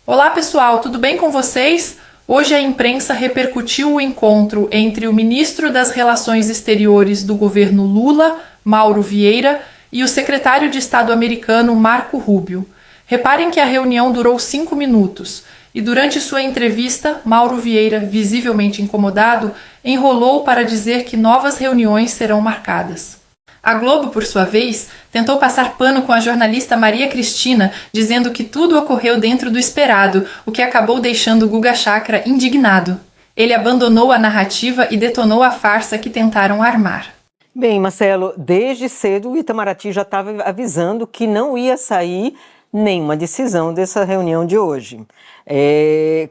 Olá pessoal, tudo bem com vocês? Hoje a imprensa repercutiu o encontro entre o ministro das Relações Exteriores do governo Lula, Mauro Vieira, e o secretário de Estado americano Marco Rubio. Reparem que a reunião durou 5 minutos e durante sua entrevista, Mauro Vieira, visivelmente incomodado, enrolou para dizer que novas reuniões serão marcadas. A Globo, por sua vez, tentou passar pano com a jornalista Maria Cristina, dizendo que tudo ocorreu dentro do esperado, o que acabou deixando Guga Chakra indignado. Ele abandonou a narrativa e detonou a farsa que tentaram armar. Bem, Marcelo, desde cedo o Itamaraty já estava avisando que não ia sair nenhuma decisão dessa reunião de hoje.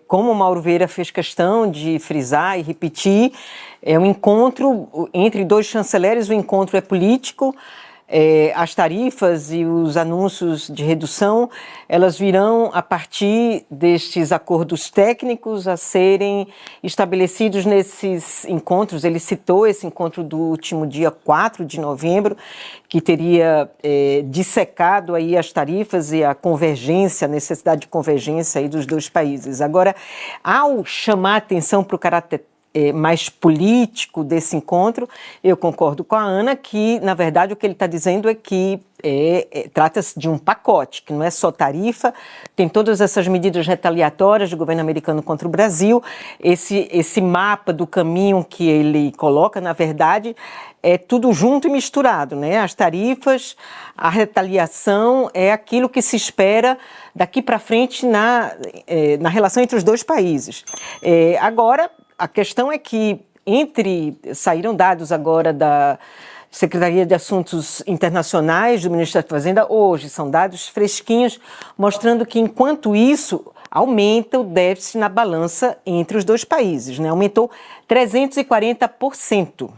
Como o Mauro Vieira fez questão de frisar e repetir, é um encontro entre dois chanceleres, o encontro é político, as tarifas e os anúncios de redução, elas virão a partir destes acordos técnicos a serem estabelecidos nesses encontros. Ele citou esse encontro do último dia 4 de novembro, que teria dissecado aí as tarifas e a convergência, a necessidade de convergência aí dos dois países. Agora, ao chamar a atenção para o caráter mais político desse encontro, eu concordo com a Ana que, na verdade, o que ele está dizendo é que trata-se de um pacote, que não é só tarifa, tem todas essas medidas retaliatórias do governo americano contra o Brasil, esse mapa do caminho que ele coloca, na verdade, é tudo junto e misturado, né? As tarifas, a retaliação é aquilo que se espera daqui para frente na relação entre os dois países. Agora, a questão é que saíram dados agora da Secretaria de Assuntos Internacionais do Ministério da Fazenda, hoje são dados fresquinhos, mostrando que enquanto isso aumenta o déficit na balança entre os dois países, né? Aumentou 340%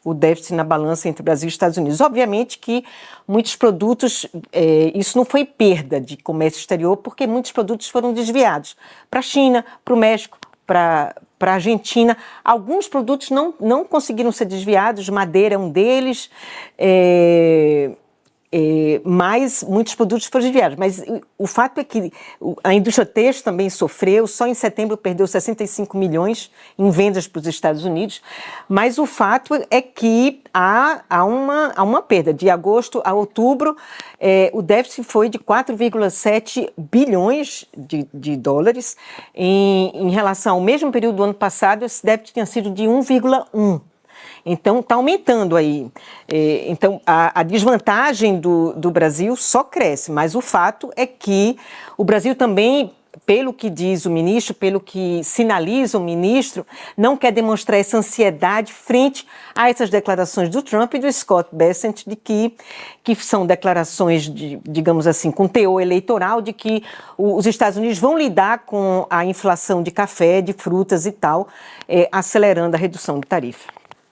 o déficit na balança entre Brasil e Estados Unidos. Obviamente que muitos produtos, isso não foi perda de comércio exterior, porque muitos produtos foram desviados para a China, para o México, para a Argentina. Alguns produtos não conseguiram ser desviados, madeira é um deles, mas muitos produtos foram desviados. Mas o fato é que a indústria têxtil também sofreu, só em setembro perdeu 65 milhões em vendas para os Estados Unidos, mas o fato é que há uma perda. De agosto a outubro, o déficit foi de 4,7 bilhões de dólares. Em relação ao mesmo período do ano passado, esse déficit tinha sido de 1,1. Então, está aumentando aí. Então, a desvantagem do Brasil só cresce, mas o fato é que o Brasil também, pelo que diz o ministro, pelo que sinaliza o ministro, não quer demonstrar essa ansiedade frente a essas declarações do Trump e do Scott Bessent, de que são declarações, digamos assim, com teor eleitoral, de que os Estados Unidos vão lidar com a inflação de café, de frutas e tal, acelerando a redução de tarifa.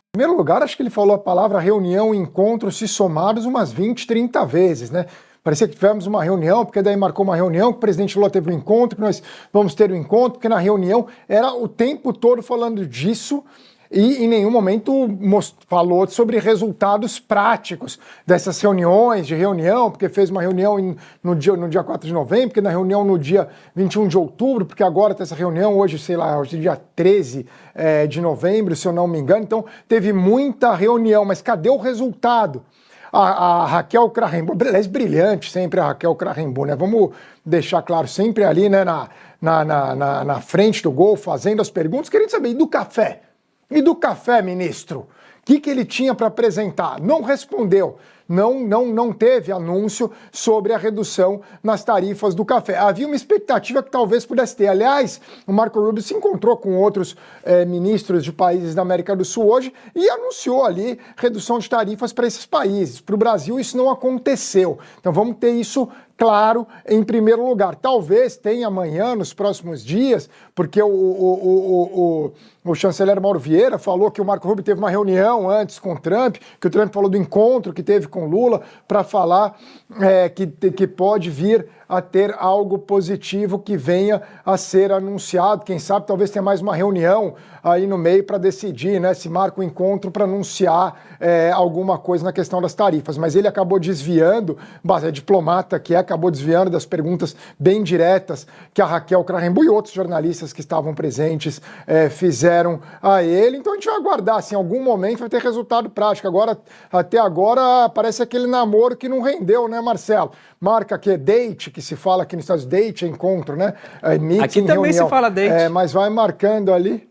Em primeiro lugar, acho que ele falou a palavra reunião e encontro se somados umas 20, 30 vezes, né? Parecia que tivemos uma reunião, porque daí marcou uma reunião, que o presidente Lula teve um encontro, que nós vamos ter um encontro, porque na reunião era o tempo todo falando disso e em nenhum momento falou sobre resultados práticos dessas reuniões, de reunião, porque fez uma reunião no dia 4 de novembro, porque na reunião no dia 21 de outubro, porque agora tem essa reunião hoje, sei lá, hoje é dia 13 de novembro, se eu não me engano. Então teve muita reunião, mas cadê o resultado? A Raquel Krahenbuhl, brilhante sempre a Raquel Krahenbuhl, né? Vamos deixar claro, sempre ali, né, na frente do gol, fazendo as perguntas, querendo saber, e do café? E do café, ministro? O que ele tinha para apresentar? Não respondeu. Não teve anúncio sobre a redução nas tarifas do café. Havia uma expectativa que talvez pudesse ter. Aliás, o Marco Rubio se encontrou com outros ministros de países da América do Sul hoje e anunciou ali redução de tarifas para esses países. Para o Brasil isso não aconteceu. Então vamos ter isso claro em primeiro lugar. Talvez tenha amanhã, nos próximos dias, porque o chanceler Mauro Vieira falou que o Marco Rubio teve uma reunião antes com o Trump, que o Trump falou do encontro que teve com Lula para falar que pode vir a ter algo positivo que venha a ser anunciado. Quem sabe talvez tenha mais uma reunião aí no meio para decidir, né, se marca o encontro para anunciar alguma coisa na questão das tarifas. Mas ele acabou desviando, é diplomata que é, acabou desviando das perguntas bem diretas que a Raquel Krahenbuhl e outros jornalistas que estavam presentes fizeram a ele. Então a gente vai aguardar, assim, em algum momento vai ter resultado prático. Agora, até agora, parece aquele namoro que não rendeu, né, Marcelo? Marca que é date, que se fala aqui nos Estados Unidos, date é encontro, né? Meeting, aqui também reunião. se fala date. Mas vai marcando ali.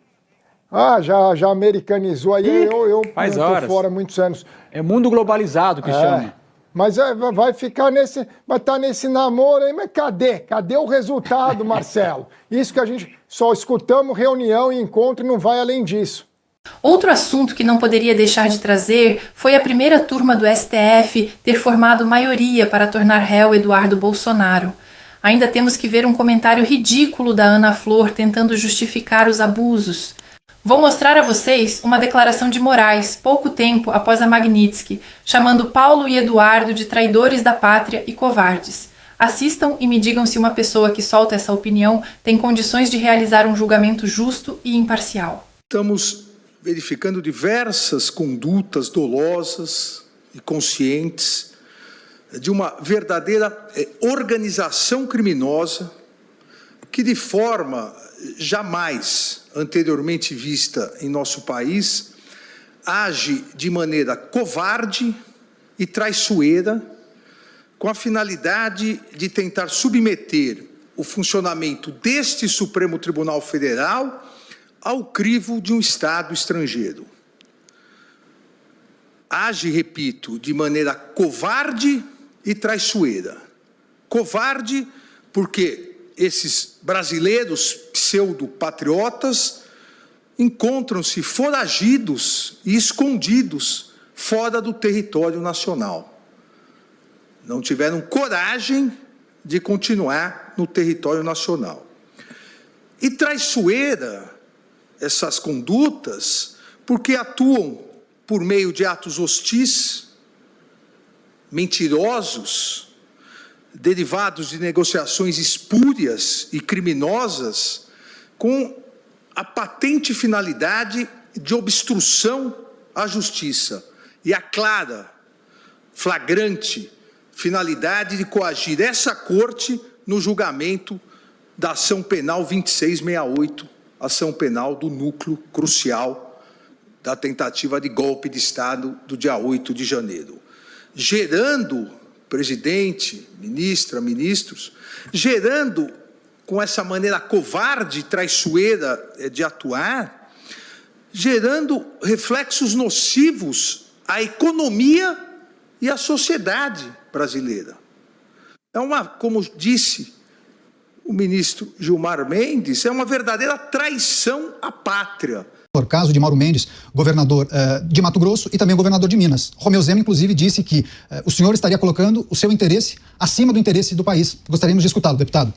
Já americanizou aí, eu tô fora há muitos anos. É mundo globalizado que chama. Mas vai ficar vai estar nesse namoro aí, mas cadê o resultado, Marcelo? Isso que a gente só escutamos reunião e encontro e não vai além disso. Outro assunto que não poderia deixar de trazer foi a primeira turma do STF ter formado maioria para tornar réu Eduardo Bolsonaro. Ainda temos que ver um comentário ridículo da Ana Flor tentando justificar os abusos. Vou mostrar a vocês uma declaração de Moraes, pouco tempo após a Magnitsky, chamando Paulo e Eduardo de traidores da pátria e covardes. Assistam e me digam se uma pessoa que solta essa opinião tem condições de realizar um julgamento justo e imparcial. Estamos verificando diversas condutas dolosas e conscientes de uma verdadeira organização criminosa que, de forma jamais anteriormente vista em nosso país, age de maneira covarde e traiçoeira, com a finalidade de tentar submeter o funcionamento deste Supremo Tribunal Federal ao crivo de um Estado estrangeiro. Age, repito, de maneira covarde e traiçoeira. Covarde porque esses brasileiros pseudo-patriotas encontram-se foragidos e escondidos fora do território nacional. Não tiveram coragem de continuar no território nacional. E traiçoeira essas condutas porque atuam por meio de atos hostis, mentirosos, derivados de negociações espúrias e criminosas, com a patente finalidade de obstrução à justiça e a clara, flagrante finalidade de coagir essa corte no julgamento da ação penal 2668, ação penal do núcleo crucial da tentativa de golpe de Estado do dia 8 de janeiro, gerando, presidente, ministra, ministros, gerando, com essa maneira covarde e traiçoeira de atuar, gerando reflexos nocivos à economia e à sociedade brasileira. Como disse o ministro Gilmar Mendes, é uma verdadeira traição à pátria. O caso de Mauro Mendes, governador de Mato Grosso e também governador de Minas. Romeu Zema, inclusive, disse que o senhor estaria colocando o seu interesse acima do interesse do país. Gostaríamos de escutá-lo, deputado.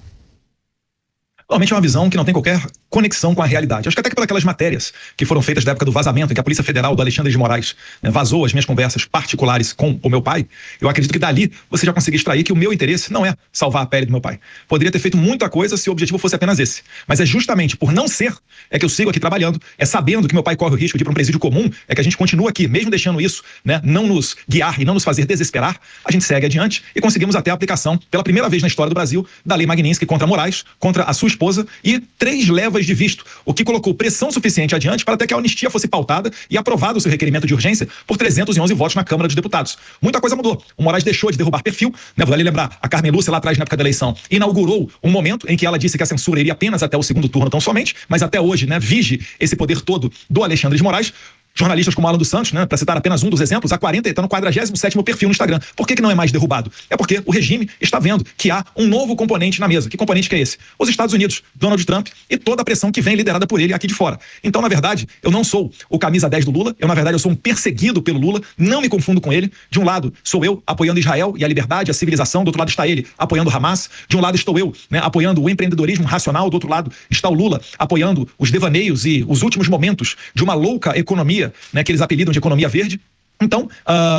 Realmente é uma visão que não tem qualquer conexão com a realidade. Acho que até que por aquelas matérias que foram feitas da época do vazamento, em que a Polícia Federal do Alexandre de Moraes vazou as minhas conversas particulares com o meu pai, eu acredito que dali você já conseguiu extrair que o meu interesse não é salvar a pele do meu pai. Poderia ter feito muita coisa se o objetivo fosse apenas esse. Mas é justamente por não ser é que eu sigo aqui trabalhando, é sabendo que meu pai corre o risco de ir para um presídio comum, é que a gente continua aqui, mesmo deixando isso não nos guiar e não nos fazer desesperar, a gente segue adiante e conseguimos até a aplicação, pela primeira vez na história do Brasil, da Lei Magnitsky contra Moraes, contra a sua esposa e 3 levas de visto, o que colocou pressão suficiente adiante para até que a anistia fosse pautada e aprovado o seu requerimento de urgência por 311 votos na Câmara dos Deputados. Muita coisa mudou. O Moraes deixou de derrubar perfil, vale lembrar, a Carmen Lúcia lá atrás na época da eleição inaugurou um momento em que ela disse que a censura iria apenas até o segundo turno tão somente, mas até hoje, vige esse poder todo do Alexandre de Moraes. Jornalistas como Alan dos Santos, para citar apenas um dos exemplos, a 40 está no 47º perfil no Instagram. Por que não é mais derrubado? É porque o regime está vendo que há um novo componente na mesa. Que componente que é esse? Os Estados Unidos, Donald Trump e toda a pressão que vem liderada por ele aqui de fora. Então, na verdade, eu não sou o camisa 10 do Lula, na verdade, eu sou um perseguido pelo Lula, não me confundo com ele. De um lado, sou eu apoiando Israel e a liberdade, a civilização, do outro lado está ele apoiando Hamas, de um lado estou eu, apoiando o empreendedorismo racional, do outro lado está o Lula apoiando os devaneios e os últimos momentos de uma louca economia, que eles apelidam de economia verde. Então,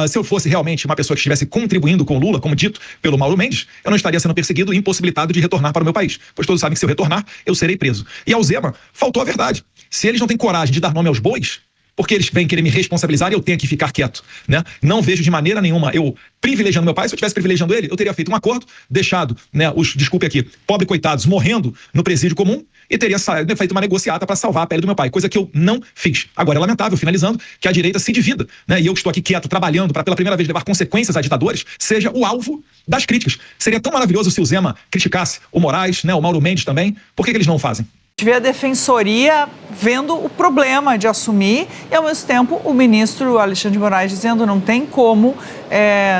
se eu fosse realmente uma pessoa que estivesse contribuindo com o Lula, como dito pelo Mauro Mendes, eu não estaria sendo perseguido e impossibilitado de retornar para o meu país, pois todos sabem que se eu retornar, eu serei preso. E ao Zema, faltou a verdade. Se eles não têm coragem de dar nome aos bois, porque eles vêm querer me responsabilizar e eu tenho que ficar quieto, né? Não vejo de maneira nenhuma eu privilegiando meu pai. Se eu estivesse privilegiando ele, eu teria feito um acordo, deixado, né, desculpe aqui, pobre coitados morrendo no presídio comum e teria feito uma negociata para salvar a pele do meu pai, coisa que eu não fiz. Agora é lamentável, finalizando, que a direita se divida, né? E eu que estou aqui quieto, trabalhando para pela primeira vez levar consequências a ditadores, seja o alvo das críticas. Seria tão maravilhoso se o Zema criticasse o Moraes, né, o Mauro Mendes também. Por que eles não o fazem? A gente vê a defensoria vendo o problema de assumir e, ao mesmo tempo, o ministro Alexandre de Moraes dizendo não tem como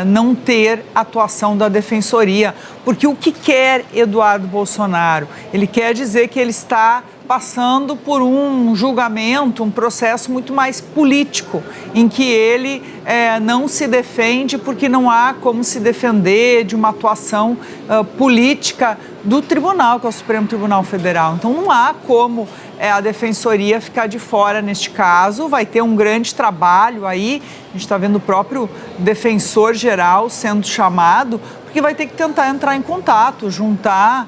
não ter atuação da defensoria. Porque o que quer Eduardo Bolsonaro? Ele quer dizer que ele está passando por um julgamento, um processo muito mais político, em que ele não se defende porque não há como se defender de uma atuação política do tribunal, que é o Supremo Tribunal Federal. Então não há como a defensoria ficar de fora neste caso. Vai ter um grande trabalho aí, a gente está vendo o próprio defensor geral sendo chamado, porque vai ter que tentar entrar em contato, juntar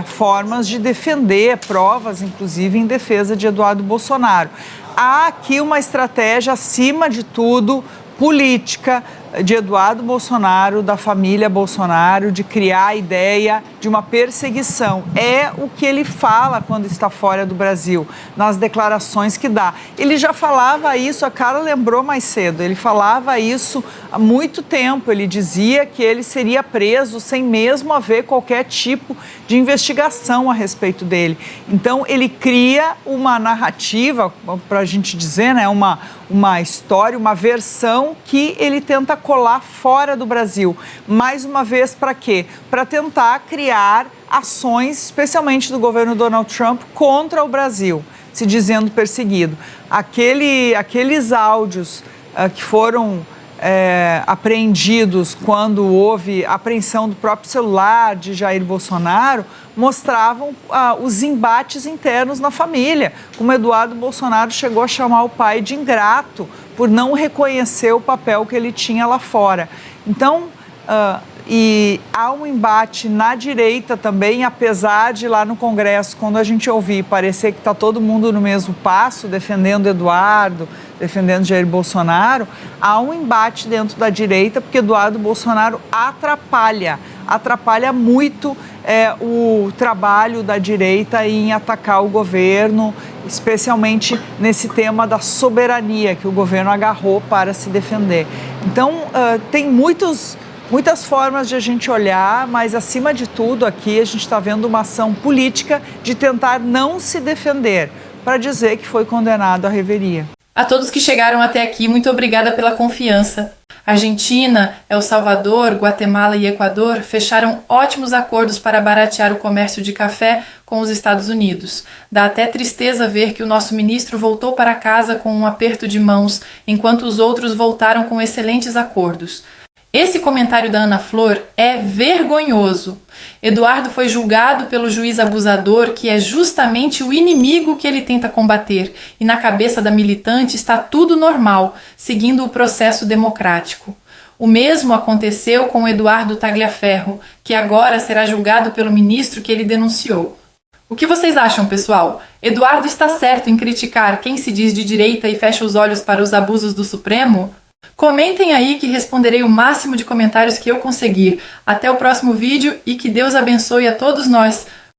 formas de defender, provas, inclusive, em defesa de Eduardo Bolsonaro. Há aqui uma estratégia, acima de tudo, política de Eduardo Bolsonaro, da família Bolsonaro, de criar a ideia de uma perseguição. É o que ele fala quando está fora do Brasil, nas declarações que dá. Ele já falava isso, a Carla lembrou mais cedo, ele falava isso há muito tempo. Ele dizia que ele seria preso sem mesmo haver qualquer tipo de investigação a respeito dele. Então, ele cria uma narrativa, para a gente dizer, né, uma história, uma versão que ele tenta colar fora do Brasil. Mais uma vez, para quê? Para tentar criar ações, especialmente do governo Donald Trump, contra o Brasil, se dizendo perseguido. Aqueles áudios que foram apreendidos quando houve a apreensão do próprio celular de Jair Bolsonaro mostravam os embates internos na família, como Eduardo Bolsonaro chegou a chamar o pai de ingrato por não reconhecer o papel que ele tinha lá fora. Então, e há um embate na direita também, apesar de lá no Congresso, quando a gente ouvir parecer que está todo mundo no mesmo passo, defendendo Eduardo, defendendo Jair Bolsonaro, há um embate dentro da direita, porque Eduardo Bolsonaro atrapalha muito o trabalho da direita em atacar o governo, especialmente nesse tema da soberania que o governo agarrou para se defender. Então, tem muitas formas de a gente olhar, mas acima de tudo aqui a gente está vendo uma ação política de tentar não se defender, para dizer que foi condenado à revelia. A todos que chegaram até aqui, muito obrigada pela confiança. Argentina, El Salvador, Guatemala e Equador fecharam ótimos acordos para baratear o comércio de café com os Estados Unidos. Dá até tristeza ver que o nosso ministro voltou para casa com um aperto de mãos, enquanto os outros voltaram com excelentes acordos. Esse comentário da Ana Flor é vergonhoso. Eduardo foi julgado pelo juiz abusador, que é justamente o inimigo que ele tenta combater, e na cabeça da militante está tudo normal, seguindo o processo democrático. O mesmo aconteceu com Eduardo Tagliaferro, que agora será julgado pelo ministro que ele denunciou. O que vocês acham, pessoal? Eduardo está certo em criticar quem se diz de direita e fecha os olhos para os abusos do Supremo? Comentem aí que responderei o máximo de comentários que eu conseguir. Até o próximo vídeo e que Deus abençoe a todos nós.